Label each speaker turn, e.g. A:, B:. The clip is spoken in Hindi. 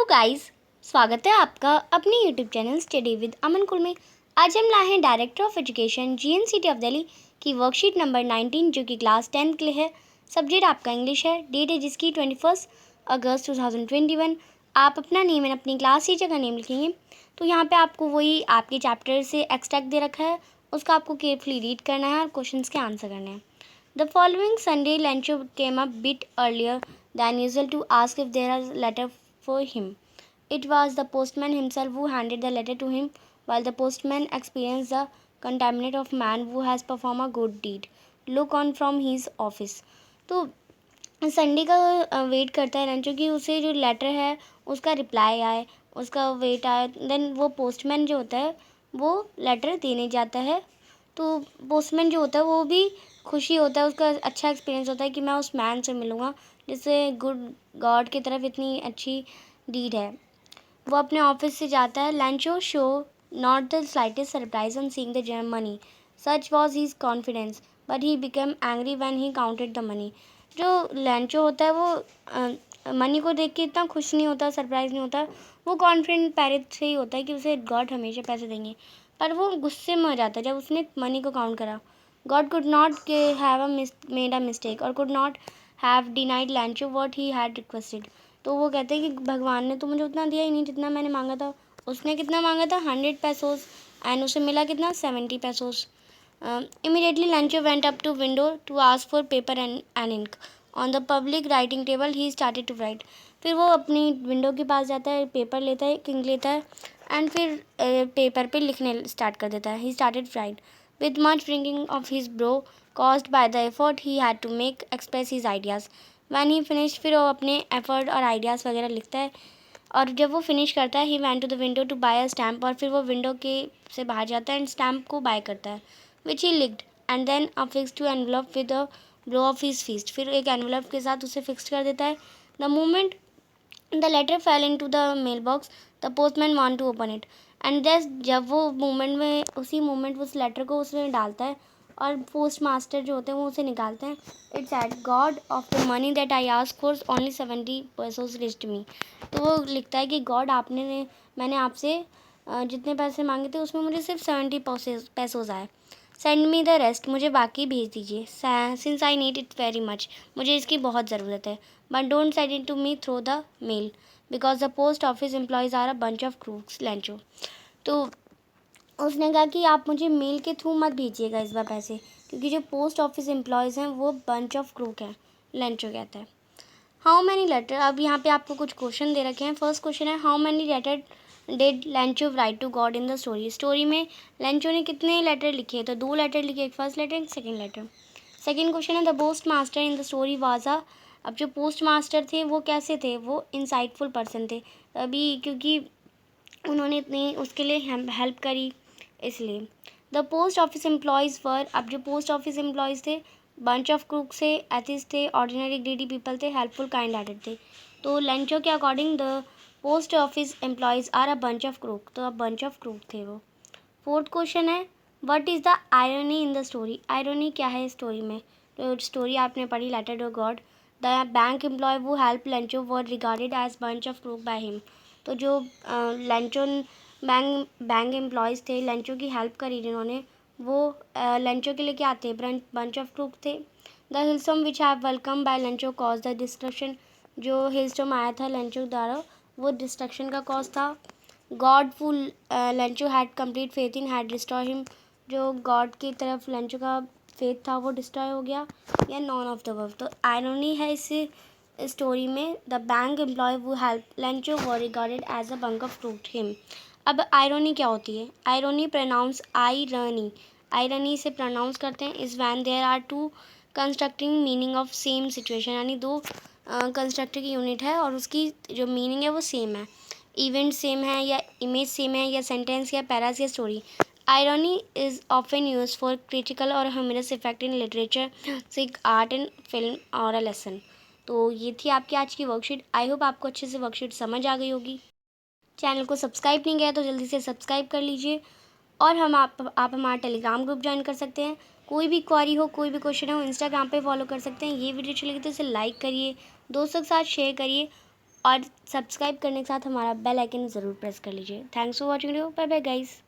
A: हेलो गाइस, स्वागत है आपका अपने यूट्यूब चैनल स्टडी विद अमन कुल में। आज हम लाए हैं director of education GNCT of Delhi की वर्कशीट नंबर 19 जो कि क्लास 10 के लिए है। सब्जेक्ट आपका इंग्लिश है। डेट है जिसकी 21 अगस्त 2021। आप अपना नेम एंड अपनी क्लास टीचर का नेम लिखेंगे। तो यहाँ पे आपको वही आपके चैप्टर से एक्सट्रैक्ट दे रखा है, उसका आपको केयरफुली रीड करना है और क्वेश्चन के आंसर करने हैं। The following Sunday, Lencho came a bit earlier than usual to ask if there was a letter for him. It was the postman himself who handed the letter to him, while the postman experienced the contaminant of man who has performed a good deed. Look on from his office. तो संडे का वेट करता है लंचो कि उसे जो लेटर है उसका रिप्लाई आए, उसका वेट आए। देन वो पोस्टमैन जो होता है वो लेटर देने जाता है। तो पोस्टमैन जो होता है वो भी खुशी होता है, उसका अच्छा एक्सपीरियंस होता है कि मैं उस मैन से मिलूँगा जिससे गुड गॉड की तरफ इतनी अच्छी डीड है। वो अपने ऑफिस से जाता है। Lencho show not the slightest surprise on seeing the money, such was his confidence, but he become angry when he counted the money. जो लैंचो होता है वो मनी को देख के इतना खुश नहीं होता, सरप्राइज नहीं होता। वो कॉन्फिडेंट पहले से ही होता है कि उसे गॉड हमेशा पैसे देंगे, पर वो गुस्से में हो जाता है जब उसने मनी को काउंट करा। God could not have made a mistake और could not have denied Lencho what he had requested. तो वो कहते हैं कि भगवान ने तो मुझे उतना दिया ही नहीं जितना मैंने मांगा था। उसने कितना मांगा था? 100 पैसोज, एंड उसे मिला कितना? 70 pesos. Immediately Lencho went up to window to ask for paper and ink. On the public writing table he started to write. फिर वो अपनी विंडो के पास जाता है, पेपर लेता है, इंक लेता है एंड फिर पेपर पे लिखने स्टार्ट कर देता है। He started right with much wringing of his brow caused by the effort he had to make express his ideas. When he finished, फिर वो अपने effort और ideas वगैरह लिखता है और जब वो फिनिश करता है he went to the window to buy a stamp और फिर वो विंडो के से बाहर जाता है एंड स्टैम्प को बाय करता है which he licked and then affixed to envelope with a blow of his fist. फिर एक envelope के साथ उसे फिक्स कर देता है। The moment the letter fell into the mailbox, the postman want to open it. And दस जब वो मोमेंट में उसी मोमेंट उस लेटर को उसमें डालता है और पोस्ट मास्टर जो होते हैं वो उसे निकालते हैं। It's at God of the money that I ask for only 70 pesos reached me. तो वो लिखता है कि गॉड मैंने आपसे जितने पैसे मांगे थे उसमें मुझे सिर्फ 70 पैसोज आए। सेंड मी द रेस्ट, मुझे बाकी भेज दीजिए। Since I need it very much, मुझे इसकी बहुत ज़रूरत है। But don't send it to me through the mail because the post office employees are a bunch of crooks Lencho. तो उसने कहा कि आप मुझे मेल के थ्रू मत भेजिएगा इस बार पैसे, क्योंकि जो पोस्ट ऑफिस एम्प्लॉयज़ हैं वो बंच ऑफ क्रूक हैं, लैंचो कहता है। हाउ मैनी लेटर, अब यहाँ पे आपको कुछ क्वेश्चन दे रखे हैं। फर्स्ट क्वेश्चन है how many letter did Lencho write to God in the story. Story में लैंचो ने कितने लेटर लिखे? तो 2 लेटर लिखे, एक फर्स्ट लेटर एक सेकेंड लेटर। सेकेंड क्वेश्चन है the post master in the story was a. अब जो पोस्ट मास्टर थे वो कैसे थे? वो इंसाइटफुल पर्सन थे, अभी क्योंकि उन्होंने इतनी उसके लिए हेल्प करी इसलिए। The post office employees were, अब जो पोस्ट ऑफिस एम्प्लॉयज़ थे बंच ऑफ क्रूक से, एथिस्ट थे, ऑर्डिनरी ग्रीडी पीपल थे, हेल्पफुल काइंड हार्टेड थे। तो लैंचो के according the post office employees are a bunch of crook, तो अब बंच ऑफ क्रूक थे वो। फोर्थ क्वेश्चन है what is the irony in the story. Irony क्या है स्टोरी में? तो स्टोरी आपने पढ़ी letter to God. The bank employee who help Lencho were regarded as bunch of crook by him. तो जो लैंचो बैंक एम्प्लॉयज़ थे, लैंचो की हेल्प करी जिन्होंने, वो लैंचो के लिए क्या थे? बंच ऑफ क्रूक थे। The hailstorm which have welcome by Lencho cause the destruction. जो हिलस्टॉर्म आया था लैंचो द्वारा वो डिस्ट्रक्शन का कॉज था। Godful Lencho had complete faith in had destroy him. जो गॉड की तरफ लैंचो का फेथ था वो डिस्ट्रॉय हो गया, या नॉन ऑफ द वर्ब। तो आयरनी है इस स्टोरी में the bank employee who help Lencho were regarded as a bunk of fruit him. अब आयरनी क्या होती है? आयरनी प्रोनाउंस आयरनी, आयरनी से प्रोनाउंस करते हैं is when there are two constructing meaning of same situation, यानी दो कंस्ट्रक्टिव यूनिट है और उसकी जो मीनिंग है वो सेम है, इवेंट सेम है या इमेज सेम है या सेंटेंस या पैरास या story. Irony is often use for critical और humorous effect in literature, music, art and film और अ लेसन। तो ये थी आपकी आज की वर्कशीट। आई होप आपको अच्छे से वर्कशीट समझ आ गई होगी। चैनल को सब्सक्राइब नहीं किया तो जल्दी से सब्सक्राइब कर लीजिए और आप हमारा टेलीग्राम ग्रुप ज्वाइन कर सकते हैं। कोई भी क्वारी हो, कोई भी क्वेश्चन हो, इंस्टाग्राम पे फॉलो कर सकते हैं। ये वीडियो अच्छी लगी तो इसे लाइक करिए, दोस्तों के साथ शेयर करिए और सब्सक्राइब करने के साथ हमारा बेल आइकन ज़रूर प्रेस कर लीजिए। Thanks for watching video. Bye bye guys.